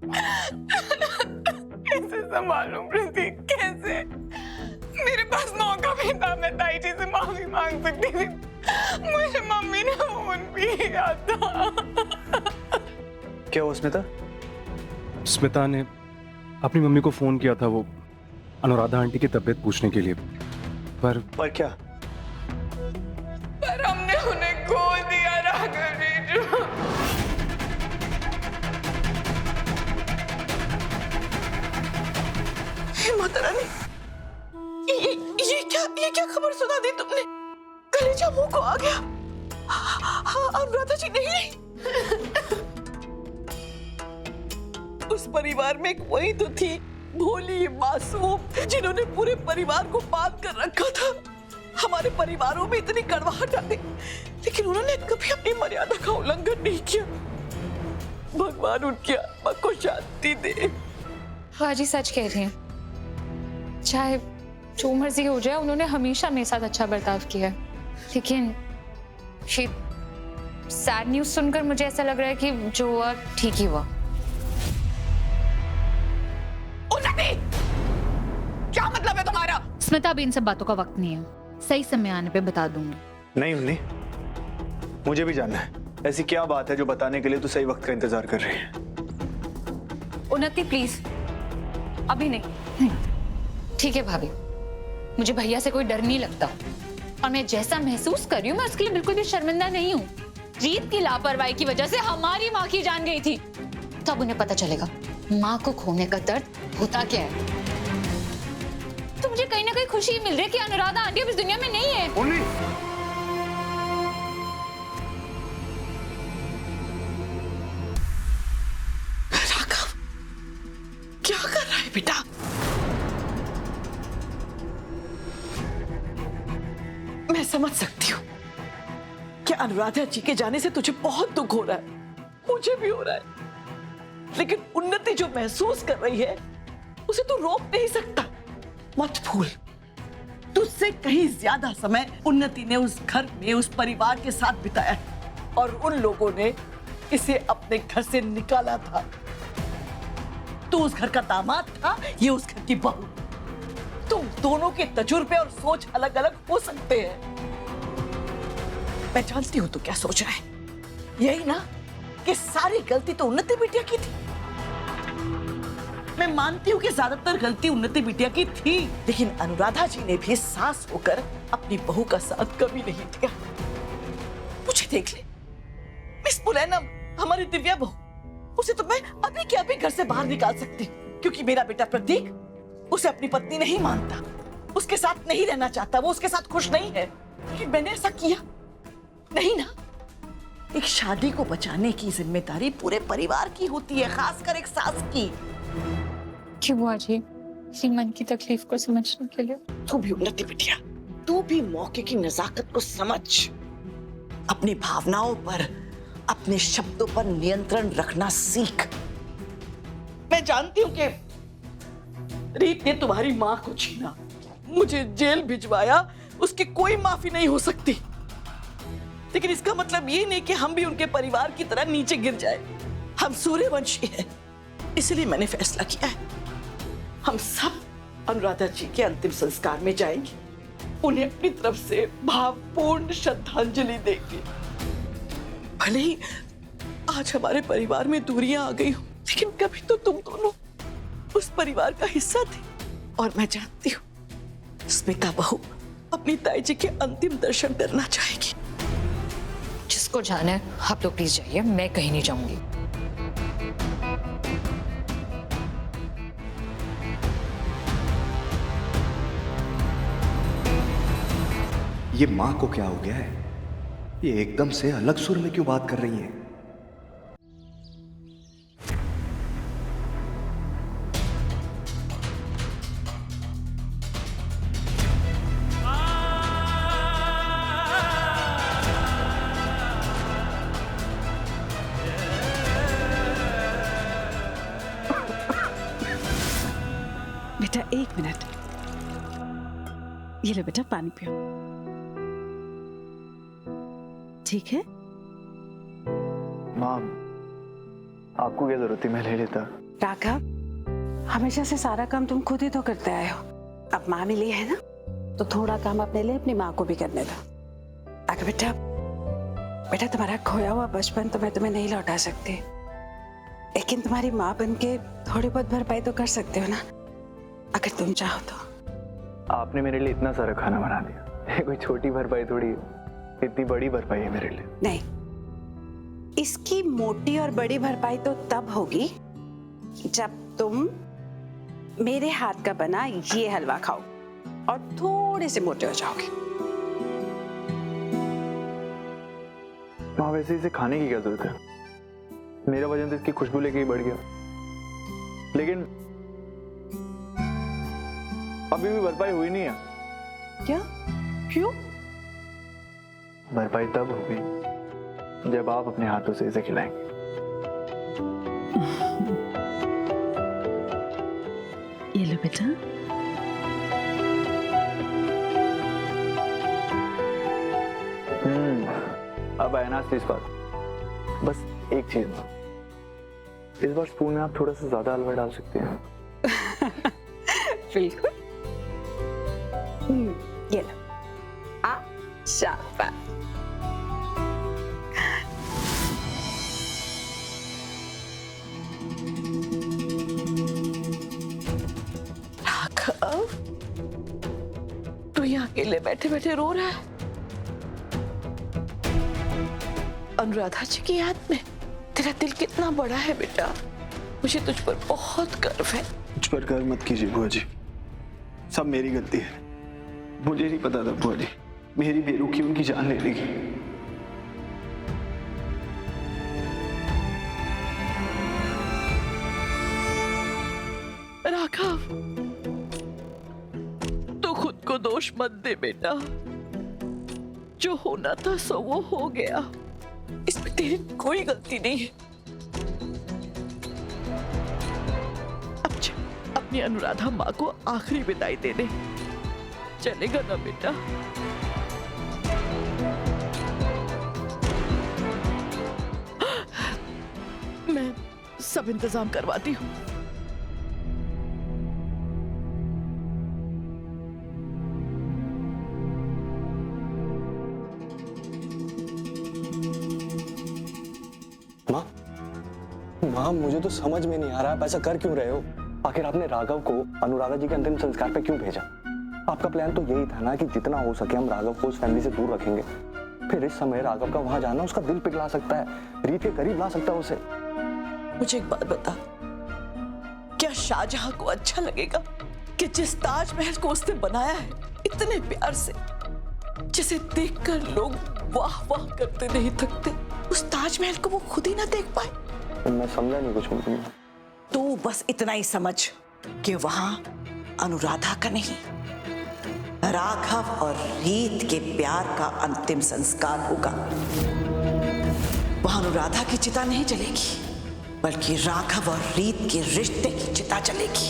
कैसे संभालूं प्रतीक, कैसे? मेरे पास मौका भी था, मैं ताई जी से माफी मांग सकती थी। मुझे मम्मी ने फोन भी किया था। क्या हुआ स्मिता? स्मिता ने अपनी मम्मी को फोन किया था, वो अनुराधा आंटी की तबीयत पूछने के लिए। पर क्या? पर हमने उन्हें खो दिया राघव जीजू। हे माता रानी, ये क्या खबर सुना दी तुमने? कलेजा मुंह को आ गया। हाँ, अनुराधा जी नहीं। उस परिवार में एक वही तो थी, भोली मासूम, जिन्होंने पूरे परिवार को बांध कर रखा था। हमारे परिवारों में इतनी कड़वाहट आ गई, लेकिन उन्होंने कभी अपनी मर्यादा का उल्लंघन नहीं किया। भगवान उनकी आत्मा को शांति दे। बाजी सच कह रही हैं। चाहे जो मर्जी हो जाए, उन्होंने हमेशा मेरे साथ अच्छा बर्ताव किया है। लेकिन ये सैड न्यूज़ सुनकर मुझे ऐसा लग रहा है कि जो हुआ ठीक ही हुआ। क्या मतलब है तुम्हारा? स्मिता, अभी इन सब बातों का वक्त नहीं है। सही समय आने पे बता दूंगी। नहीं उन्नी, मुझे भी जानना है ऐसी क्या बात है जो बताने के लिए तू सही वक्त का इंतजार कर रही है। उन्नति प्लीज, अभी नहीं। ठीक है भाभी, मुझे भैया से कोई डर नहीं लगता, और मैं जैसा महसूस कर रही हूँ मैं उसके लिए बिल्कुल भी शर्मिंदा नहीं हूँ। रीत की लापरवाही की वजह से हमारी माँ की जान गई थी, तब उन्हें पता चलेगा माँ को खोने का दर्द होता क्या है। तो मुझे कहीं ना कहीं खुशी मिल रही है कि अनुराधा आंटी अब इस दुनिया में नहीं है। राघव, क्या कर रहा है बेटा? मैं समझ सकती हूँ कि अनुराधा जी के जाने से तुझे बहुत दुख हो रहा है, मुझे भी हो रहा है। लेकिन उन्नति जो महसूस कर रही है उसे तू रोक नहीं सकता। मत भूल, तुझसे कहीं ज्यादा समय उन्नति ने उस घर में उस परिवार के साथ बिताया है, और उन लोगों ने इसे अपने घर से निकाला था। तू उस घर का दामाद था, ये उस घर की बहू। तुम दोनों के तजुर्बे और सोच अलग अलग हो सकते हैं। मैं जानती हूं तू क्या सोच रहा है। यही ना कि सारी गलती तो उन्नति बिटिया की थी। मैं मानती हूं कि ज्यादातर गलती उन्नति बिटिया की थी, लेकिन अनुराधा जी ने भी सास होकर अपनी बहू का साथ कभी नहीं दिया। मुझे देख ले, मिस मुलैनम, हमारी दिव्या बहू, उसे तो मैं अभी के अभी घर से बाहर निकाल सकती हूँ, क्योंकि मेरा बेटा प्रतीक उसे अपनी पत्नी नहीं मानता, उसके साथ नहीं रहना चाहता, वो उसके साथ खुश नहीं है। लेकिन मैंने ऐसा किया नहीं ना। एक शादी को बचाने की जिम्मेदारी पूरे परिवार की होती है, खासकर एक सास की। क्यों बुआ जी, इसी मन की तकलीफ को समझने के लिए। तू भी उन्नति बिटिया, तू भी मौके की नजाकत को समझ। अपनी भावनाओं पर, अपने शब्दों पर नियंत्रण रखना सीख। मैं जानती हूँ कि रीत ने तुम्हारी माँ को छीना, मुझे जेल भिजवाया, उसकी कोई माफी नहीं हो सकती। लेकिन इसका मतलब ये नहीं कि हम भी उनके परिवार की तरह नीचे गिर जाए। हम सूर्यवंशी हैं, इसलिए मैंने फैसला किया है, हम सब अनुराधा जी के अंतिम संस्कार में जाएंगे, उन्हें अपनी तरफ से भावपूर्ण श्रद्धांजलि देंगे। भले ही आज हमारे परिवार में दूरियां आ गई हो, लेकिन कभी तो तुम दोनों उस परिवार का हिस्सा थे। और मैं जानती हूँ स्मिता बहू अपनी ताई जी के अंतिम दर्शन करना चाहेगी। जिसको जाना है आप लोग प्लीज जाइए, मैं कहीं नहीं जाऊंगी। ये माँ को क्या हो गया है? ये एकदम से अलग सुर में क्यों बात कर रही है? बेटा एक मिनट, ये लो बेटा पानी पियो, ठीक है? माँ, आपको क्या जरूरत थी, मैं ले लेता। राघव, हमेशा से सारा काम तुम खुद ही तो करते आए हो। अब माँ मिली है ना, तो थोड़ा काम अपने लिए अपनी माँ को भी करने दो। अगर बेटा बेटा तुम्हारा खोया हुआ बचपन तो मैं तुम्हें नहीं लौटा सकती, लेकिन तुम्हारी माँ बन के थोड़ी बहुत भरपाई तो कर सकते हो ना, अगर तुम चाहो तो। आपने मेरे लिए इतना सारा खाना बना दिया, ये कोई छोटी भरपाई थोड़ी है, इतनी बड़ी भरपाई है मेरे लिए। नहीं, इसकी मोटी और बड़ी भरपाई तो तब होगी जब तुम मेरे हाथ का बना ये हलवा खाओ और थोड़े से मोटे हो जाओगे। माँ वैसे इसे खाने की क्या जरूरत है? मेरा वजन तो इसकी खुशबू लेके ही बढ़ गया। लेकिन अभी भी भरपाई हुई नहीं है। क्या? क्यों? भरपाई तब होगी जब आप अपने हाथों से इसे खिलाएंगे। ये लो बेटा। अब आया ना असली बात। बस एक चीज ना, इस बार स्पून में आप थोड़ा सा ज्यादा हलवा डाल सकते हैं। बिल्कुल। ये लो। शाबाश। राघव, तू यहाँ अकेले बैठे बैठे रो रहा है अनुराधा जी की याद में? तेरा दिल कितना बड़ा है बेटा, मुझे तुझ पर बहुत गर्व है। मुझ पर गर्व मत कीजिए बुआ जी, सब मेरी गलती है। मुझे नहीं पता था बुआ जी, मेरी बेरुखी उनकी जान ले लेगी। राघव, तो खुद को दोष मत दे बेटा, जो होना था सो वो हो गया, इसमें तेरी कोई गलती नहीं है। अब चल अपनी अनुराधा माँ को आखिरी विदाई दे दे, चलेगा ना बेटा? मैं सब इंतजाम करवाती हूँ। माँ, माँ मुझे तो समझ में नहीं आ रहा आप ऐसा कर क्यों रहे हो? आखिर आपने राघव को अनुराधा जी के अंतिम संस्कार पे क्यों भेजा? आपका प्लान तो यही था ना कि जितना हो सके हम राघव को उस फैमिली से दूर रखेंगे। फिर इस समय राघव का वहां जाना उसका दिल पिघला सकता है, रीत के करीब ला सकता है उसे। मुझे एक बात बता, क्या शाहजहां को अच्छा लगेगा कि जिस ताजमहल को उसने बनाया है इतने प्यार से, जिसे देखकर लोग वाह वाह करते नहीं थकते, उस ताजमहल को वो खुद ही ना देख पाए? मैं समझा नहीं कुछ मुझे। तो बस इतना ही समझ कि वहां अनुराधा का नहीं, राघव और रीत के प्यार का अंतिम संस्कार होगा। वहां अनुराधा की चिता नहीं जलेगी, बल्कि राघव और रीत के रिश्ते की चिता जलेगी।